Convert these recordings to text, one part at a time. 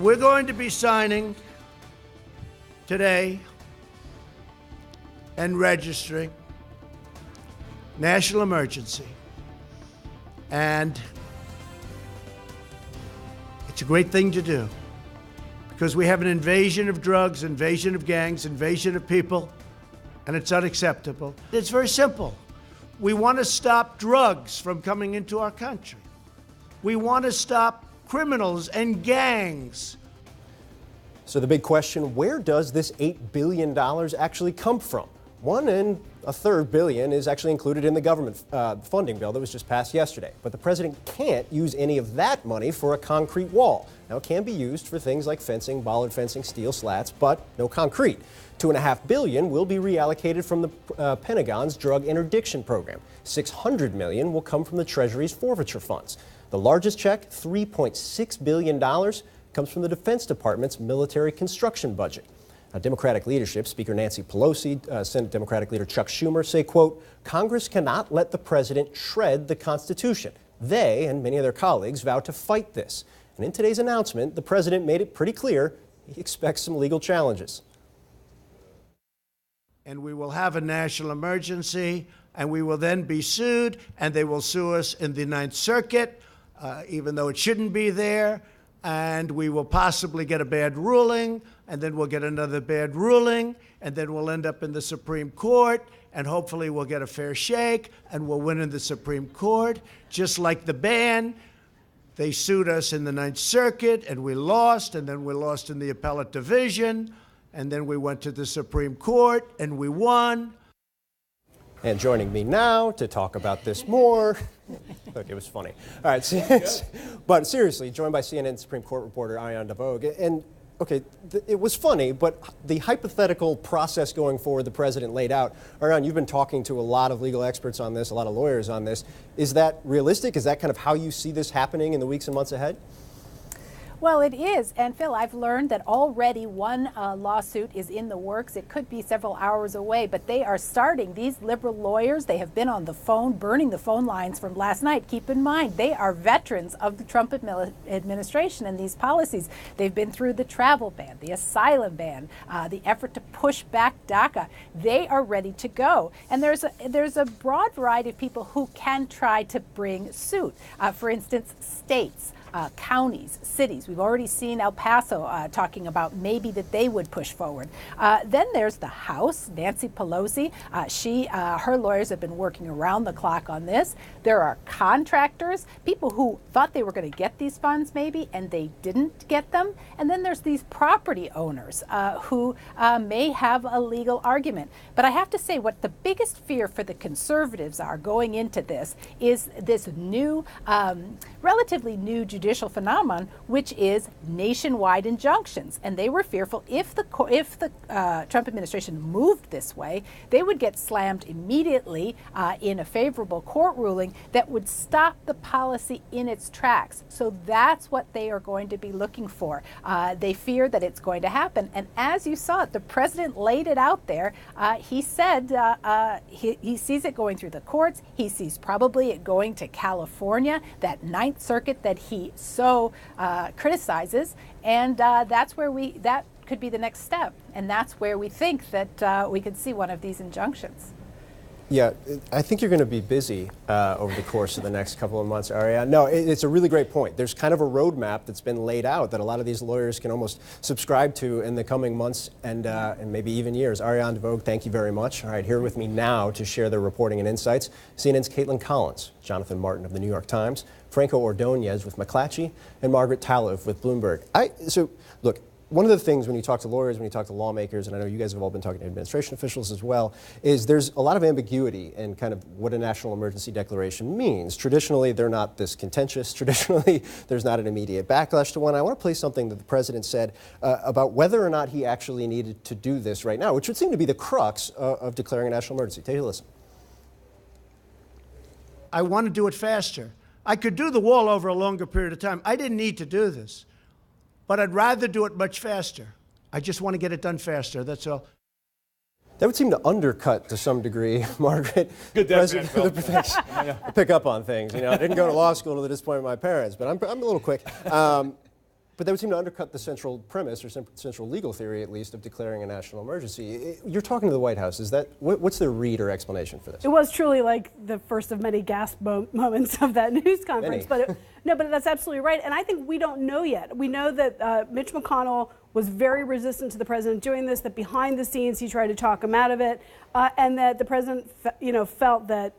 We're going to be signing today and registering national emergency. And it's a great thing to do because we have an invasion of drugs, invasion of gangs, invasion of people, and it's unacceptable. It's very simple. We want to stop drugs from coming into our country. We want to stop criminals and gangs. So the big question, where does this $8 billion actually come from? $1.33 billion is actually included in the government funding bill that was just passed yesterday. But the president can't use any of that money for a concrete wall. Now, it can be used for things like fencing, bollard fencing, steel slats, but no concrete. $2.5 billion will be reallocated from the Pentagon's drug interdiction program. $600 million will come from the Treasury's forfeiture funds. The largest check, $3.6 billion, comes from the Defense Department's military construction budget. Now, Democratic leadership, Speaker Nancy Pelosi, Senate Democratic Leader Chuck Schumer say, quote, Congress cannot let the president shred the Constitution. They and many of their colleagues vow to fight this. And in today's announcement, the president made it pretty clear he expects some legal challenges. And we will have a national emergency, and we will then be sued, and they will sue us in the Ninth Circuit, even though it shouldn't be there. And we will possibly get a bad ruling, and then we'll get another bad ruling, and then we'll end up in the Supreme Court, and hopefully we'll get a fair shake, and we'll win in the Supreme Court. Just like the ban, they sued us in the Ninth Circuit, and we lost, and then we lost in the appellate division, and then we went to the Supreme Court, and we won. And joining me now to talk about this more, look, it was funny. All right, but seriously, joined by CNN Supreme Court reporter Ariane DeVogue. And okay, it was funny, but the hypothetical process going forward the president laid out, Ariane, you've been talking to a lot of legal experts on this, a lot of lawyers on this. Is that realistic? Is that kind of how you see this happening in the weeks and months ahead? Well, it is. And Phil, I've learned that already one lawsuit is in the works. It could be several hours away, but they are starting. These liberal lawyers, they have been on the phone, burning the phone lines from last night. Keep in mind, they are veterans of the Trump administration and these policies. They've been through the travel ban, the asylum ban, the effort to push back DACA. They are ready to go. And there's a broad variety of people who can try to bring suit. For instance, states. Counties, cities. We've already seen El Paso talking about maybe that they would push forward. Then there's the House, Nancy Pelosi. Her lawyers have been working around the clock on this. There are contractors, people who thought they were going to get these funds maybe, and they didn't get them. And then there's these property owners who may have a legal argument. But I have to say, what the biggest fear for the conservatives are going into this is this new, relatively new judicial phenomenon, which is nationwide injunctions. And they were fearful if the Trump administration moved this way, they would get slammed immediately in a favorable court ruling that would stop the policy in its tracks. So that's what they are going to be looking for. They fear that it's going to happen. And as you saw it, the president laid it out there. He said he sees it going through the courts. He sees probably it going to California, that Ninth Circuit that he so criticizes, and that's where that could be the next step, and that's where we think that we could see one of these injunctions. Yeah, I think you're going to be busy over the course of the next couple of months, Ariane. No, it's a really great point. There's kind of a roadmap that's been laid out that a lot of these lawyers can almost subscribe to in the coming months and maybe even years. Ariane DeVogue, thank you very much. All right, here with me now to share their reporting and insights, CNN's Caitlin Collins, Jonathan Martin of the New York Times, Franco Ordonez with McClatchy, and Margaret Talev with Bloomberg. So, look, one of the things when you talk to lawyers, when you talk to lawmakers, and I know you guys have all been talking to administration officials as well, is there's a lot of ambiguity in kind of what a national emergency declaration means. Traditionally, they're not this contentious. Traditionally, there's not an immediate backlash to one. I want to play something that the president said about whether or not he actually needed to do this right now, which would seem to be the crux of declaring a national emergency. Take a listen. I want to do it faster. I could do the wall over a longer period of time. I didn't need to do this, but I'd rather do it much faster. I just want to get it done faster, that's all. That would seem to undercut to some degree, Margaret. Good definition. Pick up on things. You know, I didn't go to law school to the disappointment of my parents, but I'm a little quick. But that would seem to undercut the central premise, or central legal theory, at least, of declaring a national emergency. You're talking to the White House. Is that what's the read or explanation for this? It was truly like the first of many gasp moments of that news conference. But but that's absolutely right. And I think we don't know yet. We know that Mitch McConnell was very resistant to the president doing this. That behind the scenes he tried to talk him out of it, and that the president, felt that,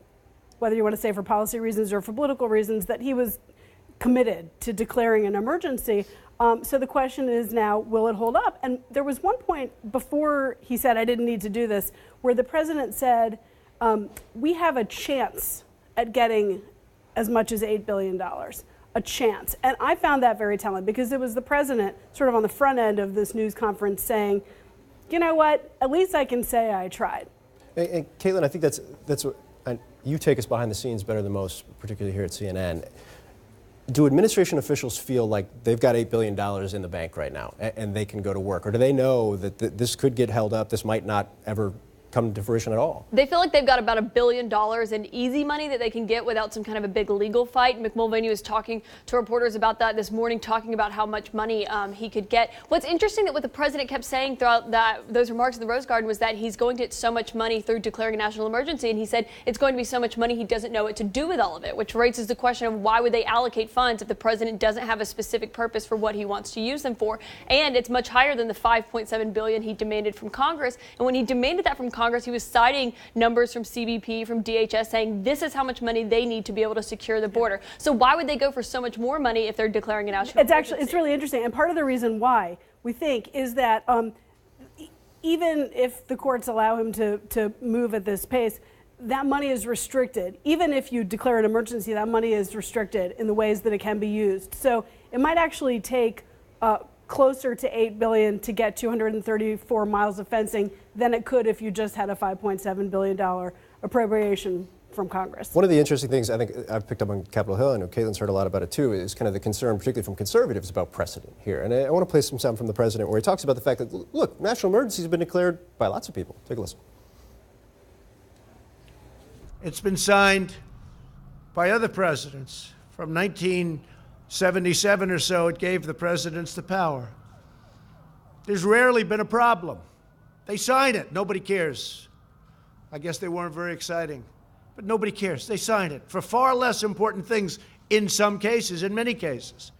whether you want to say for policy reasons or for political reasons, that he was committed to declaring an emergency. So the question is now, will it hold up? And there was one point before he said, I didn't need to do this, where the president said, we have a chance at getting as much as $8 billion, a chance. And I found that very telling, because it was the president sort of on the front end of this news conference saying, you know what, at least I can say I tried. And Caitlin, I think that's what, and you take us behind the scenes better than most, particularly here at CNN. Do administration officials feel like they've got $8 billion in the bank right now and they can go to work? Or do they know that this could get held up, this might not ever come to fruition at all? They feel like they've got about $1 billion in easy money that they can get without some kind of a big legal fight. Mick Mulvaney was talking to reporters about that this morning, talking about how much money he could get. What's interesting that what the president kept saying throughout those remarks in the Rose Garden was that he's going to get so much money through declaring a national emergency, and he said it's going to be so much money he doesn't know what to do with all of it, which raises the question of why would they allocate funds if the president doesn't have a specific purpose for what he wants to use them for. And it's much higher than the $5.7 billion he demanded from Congress. And when he demanded that from Congress, he was citing numbers from CBP, from DHS, saying this is how much money they need to be able to secure the border. So why would they go for so much more money if they're declaring a national emergency? It's really interesting. And part of the reason why we think is that even if the courts allow him to move at this pace, that money is restricted. Even if you declare an emergency, that money is restricted in the ways that it can be used. So it might actually take closer to $8 billion to get 234 miles of fencing than it could if you just had a $5.7 billion appropriation from Congress. One of the interesting things I think I've picked up on Capitol Hill, I know Caitlin's heard a lot about it too, is kind of the concern, particularly from conservatives, about precedent here. And I want to play some sound from the president where he talks about the fact that, look, national emergency has been declared by lots of people. Take a listen. It's been signed by other presidents. From 1977 or so, it gave the presidents the power. There's rarely been a problem. They sign it. Nobody cares. I guess they weren't very exciting, but nobody cares. They sign it for far less important things in some cases, in many cases.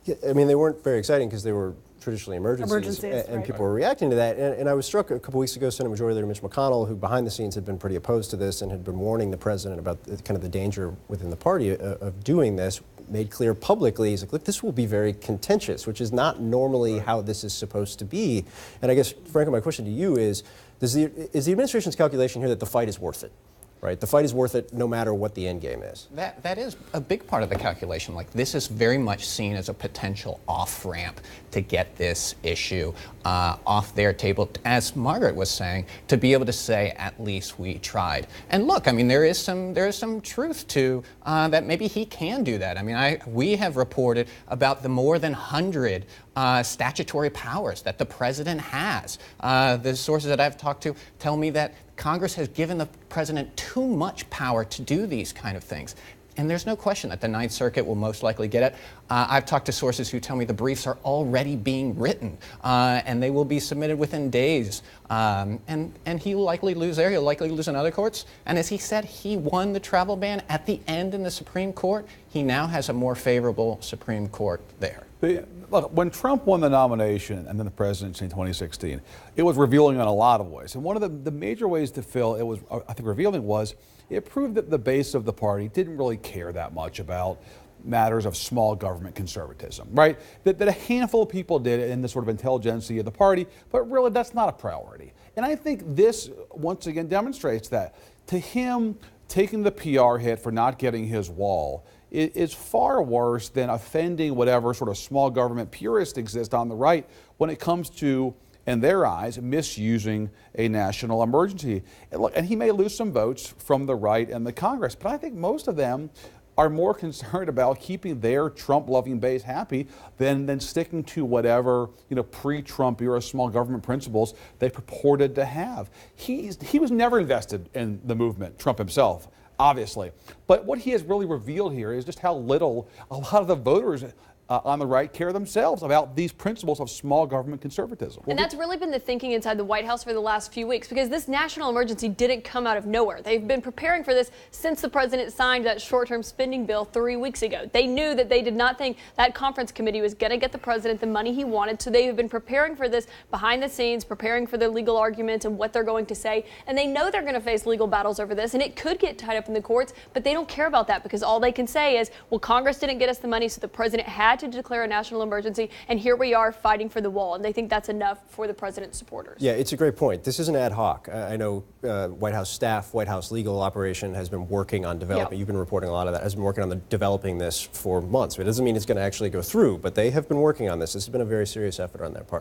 Yeah, I mean, they weren't very exciting because they were traditionally emergencies and right. people were reacting to that. And I was struck a couple weeks ago, Senate Majority Leader Mitch McConnell, who behind the scenes had been pretty opposed to this and had been warning the president about kind of the danger within the party of doing this, made clear publicly, he's like, look, this will be very contentious, which is not normally how this is supposed to be. And I guess, Franco, my question to you is the administration's calculation here that the fight is worth it? Right, the fight is worth it no matter what the end game is. That is a big part of the calculation. Like, this is very much seen as a potential off-ramp to get this issue off their table, as Margaret was saying, to be able to say, at least we tried. And look, I mean, there is some truth to that. Maybe he can do that. I mean, we have reported about the more than 100 statutory powers that the president has. The sources that I've talked to tell me that Congress has given the president too much power to do these kind of things. And there's no question that the Ninth Circuit will most likely get it. I've talked to sources who tell me the briefs are already being written, and they will be submitted within days. And he'll likely lose there. He'll likely lose in other courts. And as he said, he won the travel ban at the end in the Supreme Court. He now has a more favorable Supreme Court there. Look, when Trump won the nomination and then the presidency in 2016, it was revealing in a lot of ways. And one of the major ways to fill it was, I think, revealing was it proved that the base of the party didn't really care that much about matters of small government conservatism, right? That a handful of people did it in the sort of intelligentsia of the party, but really that's not a priority. And I think this, once again, demonstrates that. To him, taking the PR hit for not getting his wall is far worse than offending whatever sort of small government purists exist on the right when it comes to, in their eyes, misusing a national emergency. And look, and he may lose some votes from the right and the Congress, but I think most of them are more concerned about keeping their Trump-loving base happy than sticking to whatever, pre-Trump era small government principles they purported to have. He was never invested in the movement, Trump himself, obviously. But what he has really revealed here is just how little a lot of the voters on the right care themselves about these principles of small government conservatism. And that's really been the thinking inside the White House for the last few weeks, because this national emergency didn't come out of nowhere. They've been preparing for this since the president signed that short-term spending bill 3 weeks ago. They knew that they did not think that conference committee was going to get the president the money he wanted, so they have been preparing for this behind the scenes, preparing for their legal arguments and what they're going to say. And they know they're going to face legal battles over this, and it could get tied up in the courts, but they don't care about that, because all they can say is, well, Congress didn't get us the money, so the president had to declare a national emergency, and here we are fighting for the wall. And they think that's enough for the president's supporters. Yeah, it's a great point. This isn't ad hoc. I know White House staff, White House legal operation has been working on developing, you've been reporting a lot of that, has been working on developing this for months. It doesn't mean it's going to actually go through, but they have been working on this. This has been a very serious effort on their part.